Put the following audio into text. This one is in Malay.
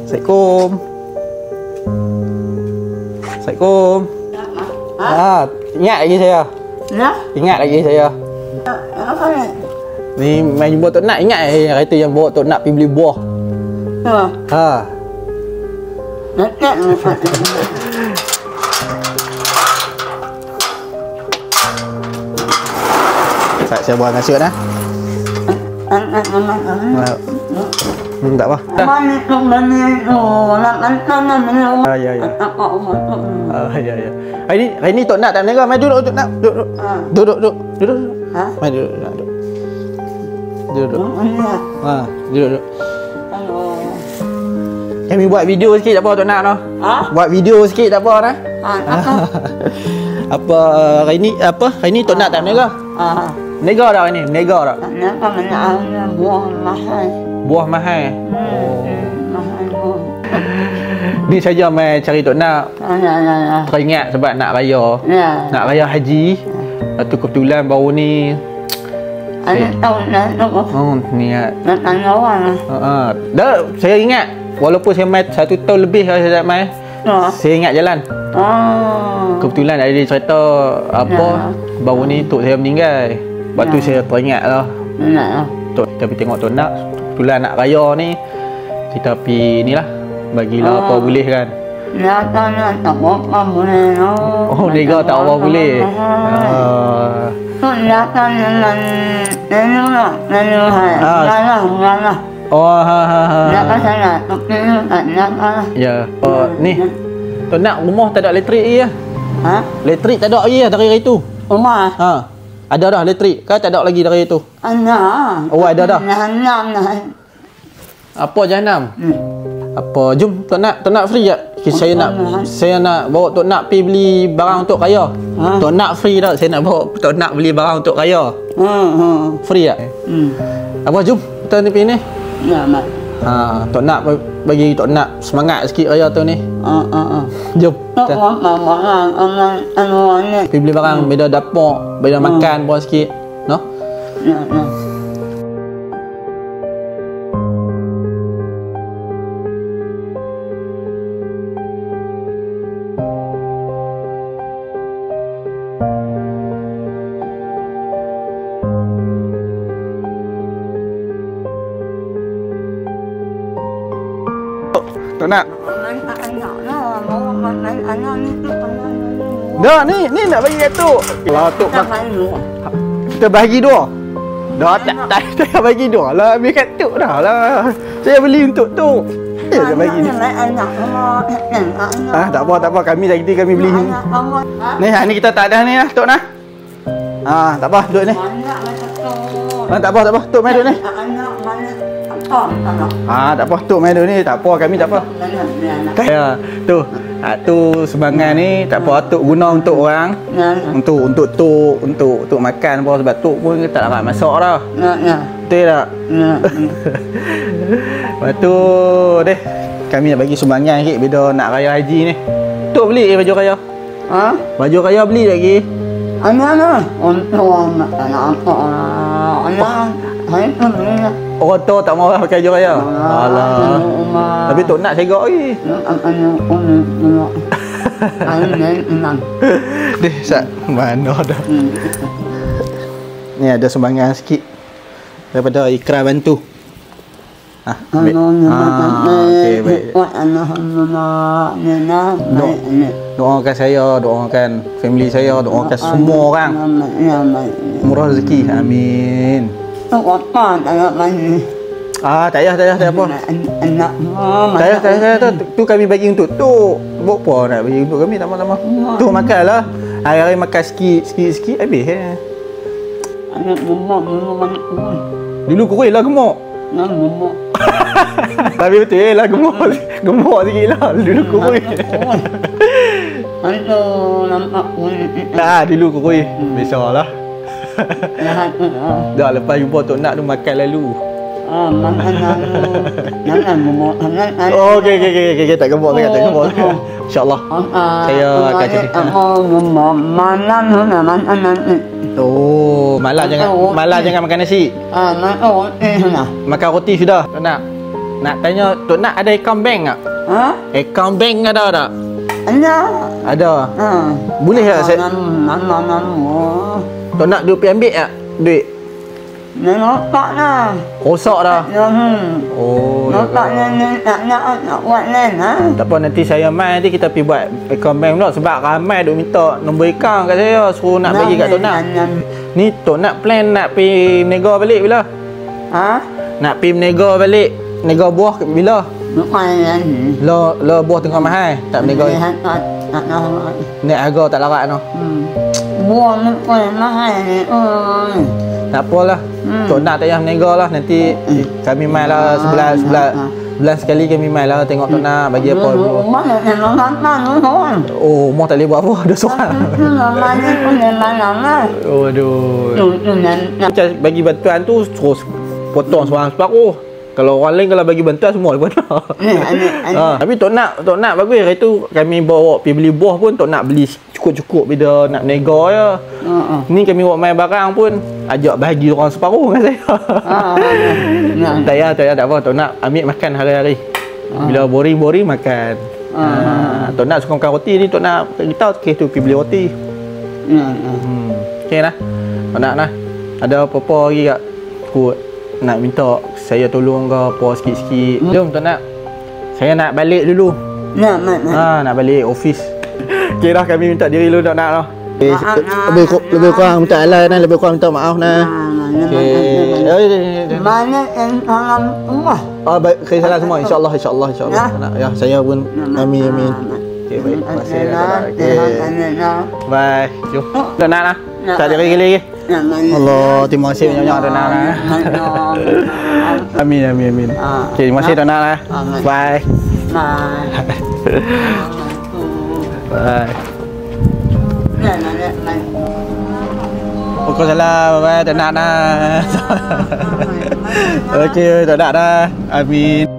Assalamualaikum. Assalamualaikum. Ingat lagi saya? Ya? Ingat lagi saya? Apa ni? Ni main jumpa Tok Nat, ingat hari tu yang bawa Tok Nat pergi beli buah. Ha. Dekat ni. Saya buat nasi dah. Tak apa. Mana tu mana tu? Nak mana mana? Ya. Ya. Hari ni Tok Nat tak menengok. Mai duduk Tok Nat. Duduk. Ha? Mai duduk. Duduk. Ha, duduk. Kami buat video sikit tak apa Tok Nat noh. Ha? Buat video sikit tak apa nah. Apa? Apa hari ni Tok Nat tak menengok. Menegak tak hari ni? Menegak tak? Nak mana buah mahal. Buah mahal. Mahal buah. Ni saja mai cari Tok Nat. Ya. Teringat sebab nak raya. Ya. Nak raya haji. Lepas tu kebetulan baru ni Tahu niat. nak tanya orang. Dah saya ingat walaupun saya mai 1 tahun lebih saya tak mai. Saya ingat jalan. Kebetulan ada cerita apa baru ni tok saya meninggal. Lepas tu saya teringat lah. Tok kita pergi tengok Tok Nat. Kebetulan nak raya ni kita pergi ni lah. Bagilah apa boleh kan. Nak tak apa boleh. Oh nega tak apa boleh. Nak Oh ha. Ya. Ni Tok Nat rumah tak ada elektrik lagi lah. Ha? Elektrik tak ada lagi lah dari hari tu. Rumah? Ha. Ada dah elektrik. Kan tak ada lagi dari hari tu. Anak. Oh ada dah. Anak. Apa jahanam? Apa jom Tok Nat free tak? Saya nak bawa Tok Nat pergi beli barang untuk raya. Tok Nat free tak? Saya nak bawa Tok Nat beli barang untuk raya. Free tak? Apa jom kita ni pergi ni. Ya mak. Tok Nat bagi Tok Nat semangat sikit raya tu ni. Jom. Kita pergi beli barang beda dapur, beda makan pun sikit. No? Ya. Tok Nat. Dah ni nak bagi kat Tok. Lah Tok kita bagi dua. Dah tak bagi dua lah, ambil kat Tok dah lah. Saya beli untuk Tok. Dia bagi ni. Tak apa kami tadi kami beli. Ni ni kita tak ada ni lah Tok nah. Tak apa duduk ni. Tak apa Tok mai duduk ni. Tak apa Tok mai duduk ni, tak apa kami tak apa. Ya, tu sumbangan ni tak apa Tok guna untuk orang. Untuk Tok, untuk makan apa sebab Tok pun tak dapat masak dah. Betul tak? Lepas tu deh kami nak bagi sumbangan sikit bila nak raya haji ni. Tok beli baju raya? Baju raya beli lagi? Anak untuk anak apa? Hai tu beli. Orang tua tak mau pakai baju raya? Alah. Tapi Tok Nat segak lagi. Deh, Sat. Mana dah. Ni ada sumbangan sikit daripada Ikrar bantu. Okey, baik. Doakan saya, doakan family saya, doakan semua orang. Murah rezeki. Amin. Tak payah apa. Tak payah. Tu kami bagi untuk Tok. Buat apa nak bagi untuk kami, tak apa. Tu makanlah. Hari-hari makan sikit habis. Dulu kurus lah gemuk. Tapi betul lah gemuk sikit lah. Dulu kurus. Nampak kurus. Dulu kurus. Biasalah. Dah lepas jumpa Tok Nat tu makan lalu. Okey. Tak gemuk sangat. InsyaAllah. Saya akan cerita. Malam jangan makan nasi. Makan roti sudah. Tok Nat. nak tanya Tok Nat ada akaun bank tak? Ha? Akaun bank ada tak? Ada. Ada. Ha. Boleh tak saya? Tok Nat duit pergi ambil tak? Duit? Nampak lah. Rosak dah. Oh. Nampak nak buat lain ha. Tak apa, nanti saya mai nanti kita pergi buat akaun bank pula sebab ramai duk minta nombor akaun kat saya suruh nak bagi kat Tok Nat. Ni Tok Nat plan nak pergi nego balik bila? Ha? Nak pergi nego balik. Nego buah bila? Bukan Lo buah tengah mahal tak nego. Naik harga tak larat noh. Buah ni pun mahal ni. Tak apalah. Tok Nat tak payah nego lah. Nanti kami mai lah sebulan sekali kami mai lah tengok Tok Nat bagi apa. Oh, mau tak boleh buat apa. Ada soal. Oh, aduh. Macam bagi bantuan tu terus potong separuh. Kalau orang lain kalau bagi bantuan semua boleh buat. Tapi Tok Nat bagus. Hari tu kami bawa pergi beli buah pun Tok Nat beli cukup-cukup bila nak nego je. Ni kami bawa main barang pun ajak bagi orang separuh dengan saya. Tak payah tak apa. Tok Nat ambil makan hari-hari. Bila boring makan. Tok Nat suka makan roti ni. Tok Nat kita kes tu pergi beli roti. Okey lah. Tok Nat lah. Ada apa-apa lagi tak? Aku nak minta saya tolong ke apa sikit-sikit. Jom Tok Nat. Saya nak balik dulu. Nak balik office. Okey dah kami minta diri dulu Tok Nat lah. Lebih kurang minta alai nah, lebih kurang minta maaf nah. Okey. Mana yang salam semua? Baik, khair salam semua insya-Allah. Ya, saya pun amin. Okey, baik. Terima kasih. Okey. Bye. Jom. Tok Nat lah. Tak ada lagi. Allah, terima kasih banyak-banyak Tok Nat lah. Amin. Okey, terima kasih Tok Nat lah. Bye. Bye. Pokok salam, bye Tok Nat lah. Okey, Tok Nat dah. Amin.